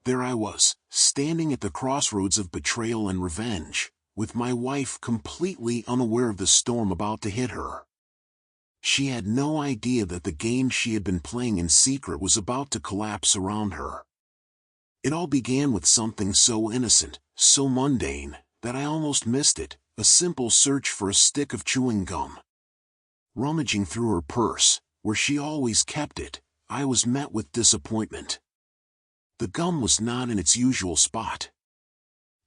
There I was, standing at the crossroads of betrayal and revenge, with my wife completely unaware of the storm about to hit her. She had no idea that the game she had been playing in secret was about to collapse around her. It all began with something so innocent, so mundane, that I almost missed it, a simple search for a stick of chewing gum. Rummaging through her purse, where she always kept it, I was met with disappointment. The gum was not in its usual spot.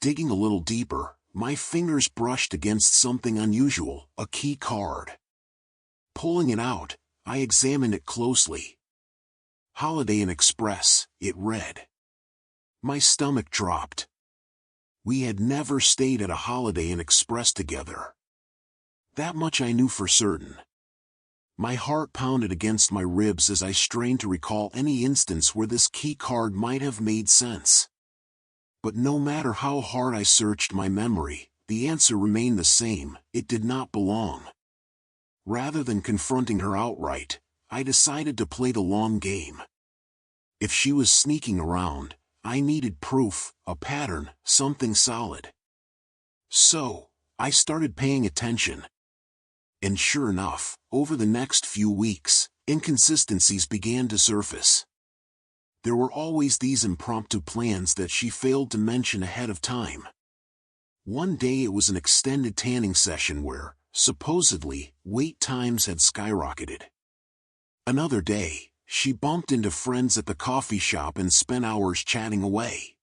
Digging a little deeper, my fingers brushed against something unusual, a key card. Pulling it out, I examined it closely. Holiday Inn Express, it read. My stomach dropped. We had never stayed at a Holiday Inn Express together. That much I knew for certain. My heart pounded against my ribs as I strained to recall any instance where this key card might have made sense. But no matter how hard I searched my memory, the answer remained the same: it did not belong. Rather than confronting her outright, I decided to play the long game. If she was sneaking around, I needed proof, a pattern, something solid. So, I started paying attention. And sure enough, over the next few weeks, inconsistencies began to surface. There were always these impromptu plans that she failed to mention ahead of time. One day it was an extended tanning session where, supposedly, wait times had skyrocketed. Another day, she bumped into friends at the coffee shop and spent hours chatting away.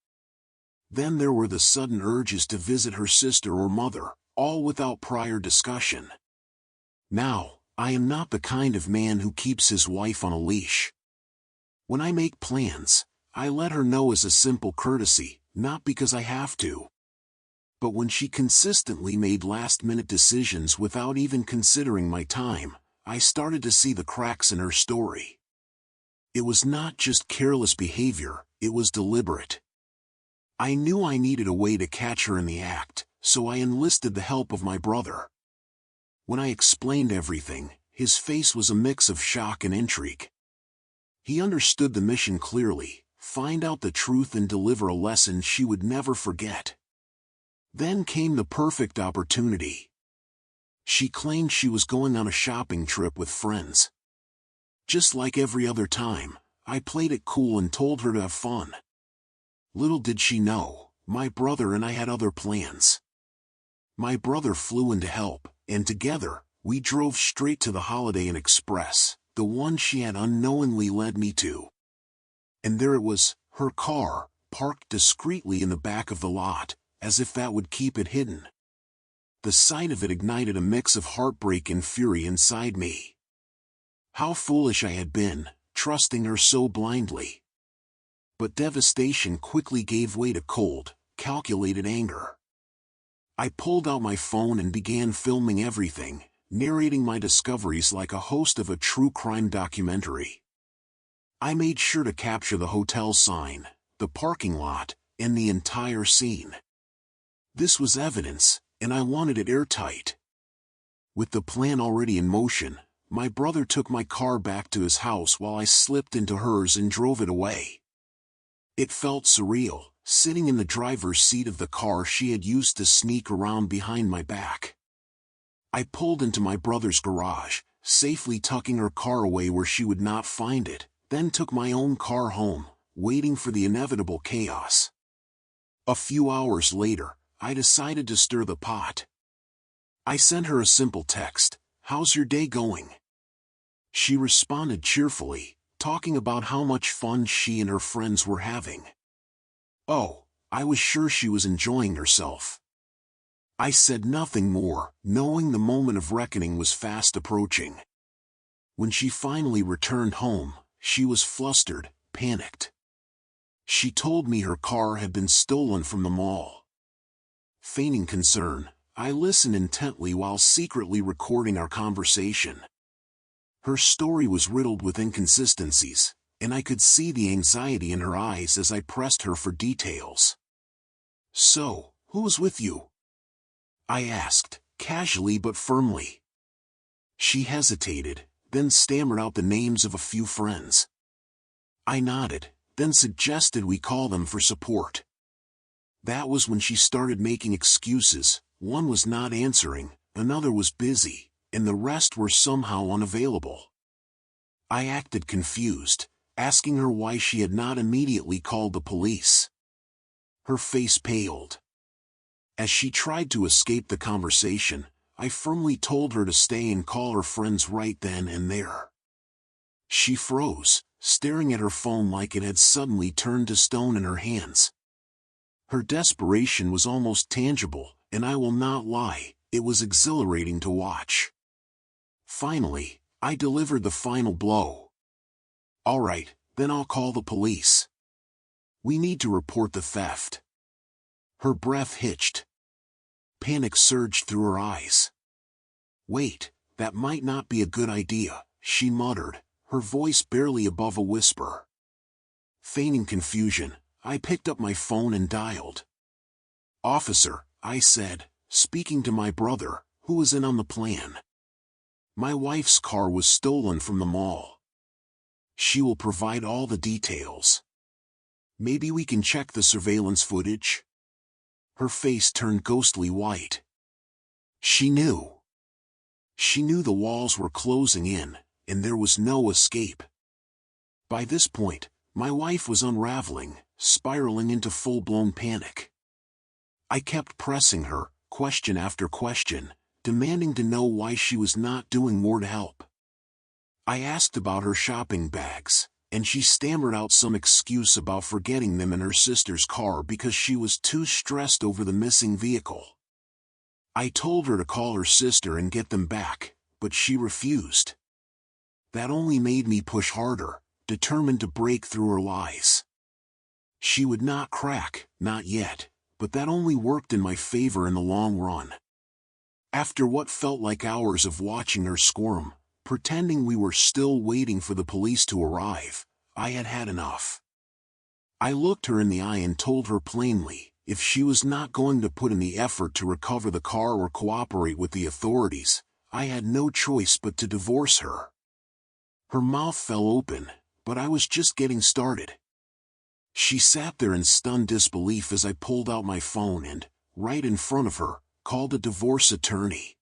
Then there were the sudden urges to visit her sister or mother, all without prior discussion. Now, I am not the kind of man who keeps his wife on a leash. When I make plans, I let her know as a simple courtesy, not because I have to. But when she consistently made last-minute decisions without even considering my time, I started to see the cracks in her story. It was not just careless behavior, it was deliberate. I knew I needed a way to catch her in the act, so I enlisted the help of my brother. When I explained everything, his face was a mix of shock and intrigue. He understood the mission clearly: find out the truth and deliver a lesson she would never forget. Then came the perfect opportunity. She claimed she was going on a shopping trip with friends. Just like every other time, I played it cool and told her to have fun. Little did she know, my brother and I had other plans. My brother flew in to help, and together, we drove straight to the Holiday Inn Express, the one she had unknowingly led me to. And there it was, her car, parked discreetly in the back of the lot, as if that would keep it hidden. The sight of it ignited a mix of heartbreak and fury inside me. How foolish I had been, trusting her so blindly. But devastation quickly gave way to cold, calculated anger. I pulled out my phone and began filming everything, narrating my discoveries like a host of a true crime documentary. I made sure to capture the hotel sign, the parking lot, and the entire scene. This was evidence, and I wanted it airtight. With the plan already in motion, my brother took my car back to his house while I slipped into hers and drove it away. It felt surreal, sitting in the driver's seat of the car she had used to sneak around behind my back. I pulled into my brother's garage, safely tucking her car away where she would not find it, then took my own car home, waiting for the inevitable chaos. A few hours later, I decided to stir the pot. I sent her a simple text: "How's your day going?" She responded cheerfully, talking about how much fun she and her friends were having. Oh, I was sure she was enjoying herself. I said nothing more, knowing the moment of reckoning was fast approaching. When she finally returned home, she was flustered, panicked. She told me her car had been stolen from the mall. Feigning concern, I listened intently while secretly recording our conversation. Her story was riddled with inconsistencies, and I could see the anxiety in her eyes as I pressed her for details. "So, who was with you?" I asked, casually but firmly. She hesitated, then stammered out the names of a few friends. I nodded, then suggested we call them for support. That was when she started making excuses. One was not answering, another was busy, and the rest were somehow unavailable. I acted confused, asking her why she had not immediately called the police. Her face paled. As she tried to escape the conversation, I firmly told her to stay and call her friends right then and there. She froze, staring at her phone like it had suddenly turned to stone in her hands. Her desperation was almost tangible, and I will not lie, it was exhilarating to watch. Finally, I delivered the final blow. "All right, then I'll call the police. We need to report the theft." Her breath hitched. Panic surged through her eyes. "Wait, that might not be a good idea," she muttered, her voice barely above a whisper. Feigning confusion, I picked up my phone and dialed. "Officer," I said, speaking to my brother, who was in on the plan. "My wife's car was stolen from the mall. She will provide all the details. Maybe we can check the surveillance footage?" Her face turned ghostly white. She knew. She knew the walls were closing in, and there was no escape. By this point, my wife was unraveling, spiraling into full-blown panic. I kept pressing her, question after question, demanding to know why she was not doing more to help. I asked about her shopping bags, and she stammered out some excuse about forgetting them in her sister's car because she was too stressed over the missing vehicle. I told her to call her sister and get them back, but she refused. That only made me push harder, determined to break through her lies. She would not crack, not yet, but that only worked in my favor in the long run. After what felt like hours of watching her squirm, pretending we were still waiting for the police to arrive, I had had enough. I looked her in the eye and told her plainly, if she was not going to put in the effort to recover the car or cooperate with the authorities, I had no choice but to divorce her. Her mouth fell open, but I was just getting started. She sat there in stunned disbelief as I pulled out my phone and, right in front of her, called a divorce attorney.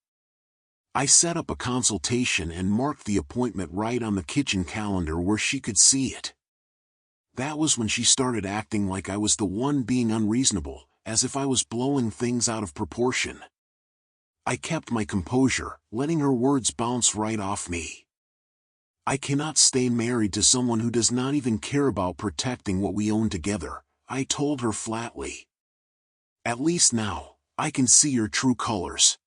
I set up a consultation and marked the appointment right on the kitchen calendar where she could see it. That was when she started acting like I was the one being unreasonable, as if I was blowing things out of proportion. I kept my composure, letting her words bounce right off me. "I cannot stay married to someone who does not even care about protecting what we own together," I told her flatly. "At least now, I can see your true colors.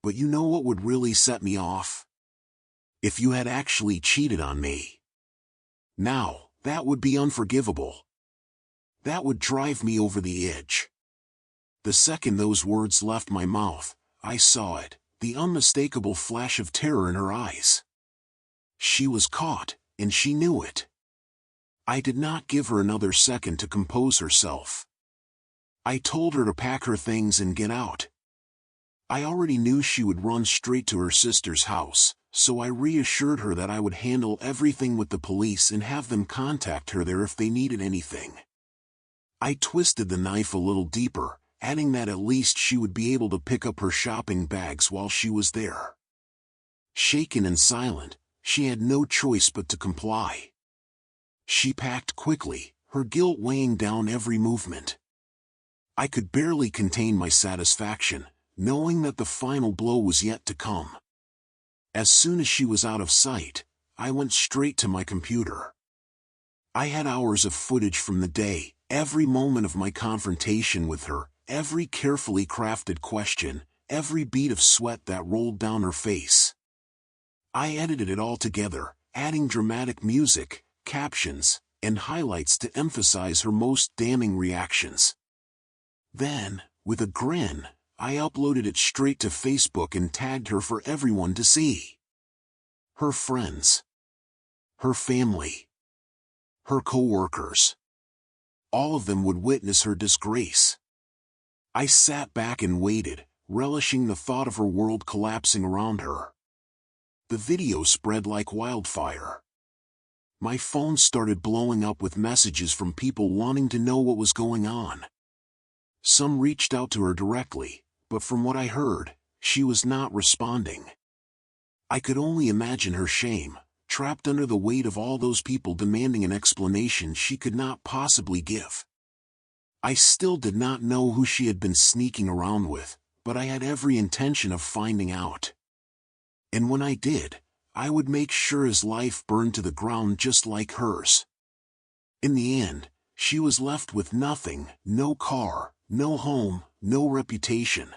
But you know what would really set me off? If you had actually cheated on me. Now, that would be unforgivable. That would drive me over the edge." The second those words left my mouth, I saw it, the unmistakable flash of terror in her eyes. She was caught, and she knew it. I did not give her another second to compose herself. I told her to pack her things and get out. I already knew she would run straight to her sister's house, so I reassured her that I would handle everything with the police and have them contact her there if they needed anything. I twisted the knife a little deeper, adding that at least she would be able to pick up her shopping bags while she was there. Shaken and silent, she had no choice but to comply. She packed quickly, her guilt weighing down every movement. I could barely contain my satisfaction, knowing that the final blow was yet to come. As soon as she was out of sight, I went straight to my computer. I had hours of footage from the day, every moment of my confrontation with her, every carefully crafted question, every bead of sweat that rolled down her face. I edited it all together, adding dramatic music, captions, and highlights to emphasize her most damning reactions. Then, with a grin, I uploaded it straight to Facebook and tagged her for everyone to see. Her friends. Her family. Her co-workers. All of them would witness her disgrace. I sat back and waited, relishing the thought of her world collapsing around her. The video spread like wildfire. my phone started blowing up with messages from people wanting to know what was going on. Some reached out to her directly, but from what I heard, she was not responding. I could only imagine her shame, trapped under the weight of all those people demanding an explanation she could not possibly give. I still did not know who she had been sneaking around with, but I had every intention of finding out. And when I did, I would make sure his life burned to the ground just like hers. In the end, she was left with nothing, no car, no home, no reputation.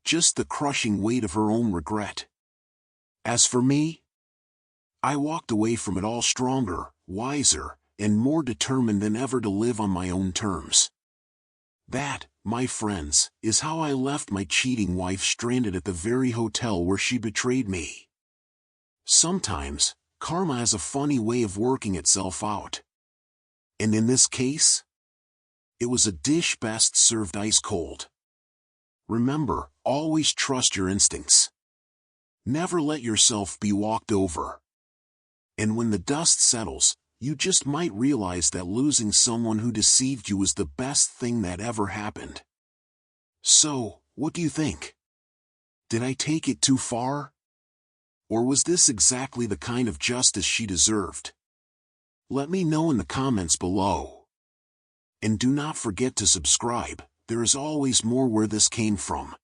Just the crushing weight of her own regret. As for me, I walked away from it all stronger, wiser, and more determined than ever to live on my own terms. That, my friends, is how I left my cheating wife stranded at the very hotel where she betrayed me. Sometimes, karma has a funny way of working itself out. And in this case, it was a dish best served ice cold. Remember, always trust your instincts. Never let yourself be walked over. And when the dust settles, you just might realize that losing someone who deceived you was the best thing that ever happened. So, what do you think? Did I take it too far? Or was this exactly the kind of justice she deserved? Let me know in the comments below. And do not forget to subscribe, there is always more where this came from.